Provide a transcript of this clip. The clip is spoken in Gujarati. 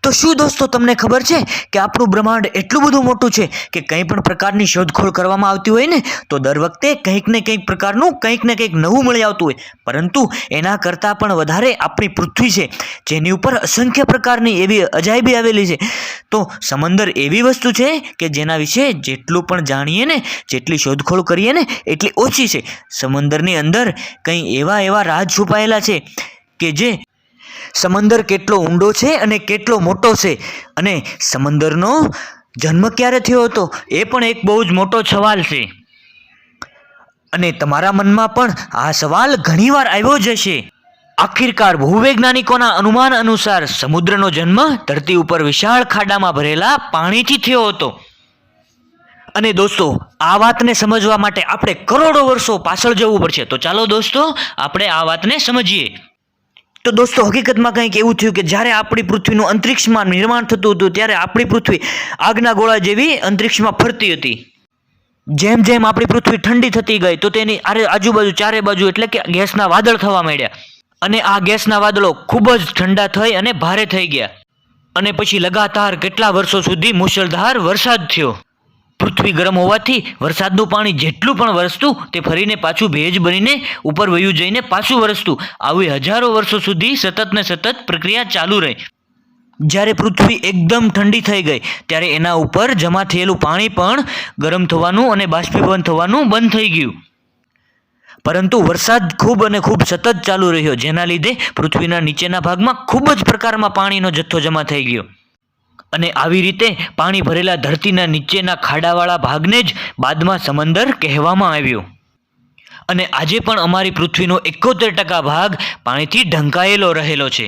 તો શું દોસ્તો તમને ખબર છે કે આપણું બ્રહ્માંડ એટલું બધું મોટું છે કે કંઈ પણ પ્રકારની શોધખોળ કરવામાં આવતી હોય ને તો દર વખતે કંઈક ને કંઈક પ્રકારનું કંઈક ને કંઈક નવું મળી આવતું હોય, પરંતુ એના કરતાં પણ વધારે આપણી પૃથ્વી છે જેની ઉપર અસંખ્ય પ્રકારની એવી અજાયબી આવેલી છે. તો સમંદર એવી વસ્તુ છે કે જેના વિશે જેટલું પણ જાણીએ ને, જેટલી શોધખોળ કરીએ ને એટલી ઓછી છે. સમંદરની અંદર કંઈ એવા રાજ છુપાયેલા છે કે જે સમંદર કેટલો ઊંડો છે અને કેટલો મોટો છે, અને સમંદરનો જન્મ ક્યારે થયો હતો એ પણ એક બહુ જ મોટો સવાલ છે. અને તમારા મનમાં પણ આ સવાલ ઘણીવાર આવ્યો જ હશે. આખિરકાર ભૂવૈજ્ઞાનિકોના અનુમાન અનુસાર સમુદ્રનો જન્મ ધરતી ઉપર વિશાળ ખાડામાં ભરેલા પાણીથી થયો હતો. અને દોસ્તો, આ વાતને સમજવા માટે આપણે કરોડો વર્ષો પાછળ જવું પડશે. તો ચાલો દોસ્તો, આપણે આ વાતને સમજીએ. તો દોસ્તો, હકીકતમાં કંઈક એવું થયું કે જ્યારે આપણી પૃથ્વીનું અંતરિક્ષમાં નિર્માણ થતું હતું ત્યારે આપણી પૃથ્વી આગના ગોળા જેવી અંતરિક્ષમાં ફરતી હતી. જેમ જેમ આપણી પૃથ્વી ઠંડી થતી ગઈ તો તેની આજુબાજુ ચારે બાજુ એટલે કે ગેસના વાદળ થવા માંડ્યા, અને આ ગેસના વાદળો ખૂબ જ ઠંડા થઈ અને ભારે થઈ ગયા, અને પછી લગાતાર કેટલા વર્ષો સુધી મુશળધાર વરસાદ થયો. પૃથ્વી ગરમ હોવાથી વરસાદનું પાણી જેટલું પણ વરસતું તે ફરીને પાછું ભેજ બનીને ઉપર વયું જઈને પાછું વરસતું. આવી હજારો વર્ષો સુધી સતત ને સતત પ્રક્રિયા ચાલુ રહી. જ્યારે પૃથ્વી એકદમ ઠંડી થઈ ગઈ ત્યારે એના ઉપર જમા થયેલું પાણી પણ ગરમ થવાનું અને બાષ્પીભવન થવાનું બંધ થઈ ગયું. પરંતુ વરસાદ ખૂબ અને ખૂબ સતત ચાલુ રહ્યો, જેના લીધે પૃથ્વીના નીચેના ભાગમાં ખૂબ જ પ્રકારમાં પાણીનો જથ્થો જમા થઈ ગયો. અને આવી રીતે પાણી ભરેલા ધરતીના નીચેના ખાડાવાળા ભાગને જ બાદમાં સમંદર કહેવામાં આવ્યો. અને આજે પણ અમારી પૃથ્વીનો 71% ભાગ પાણીથી ઢંકાયેલો રહેલો છે.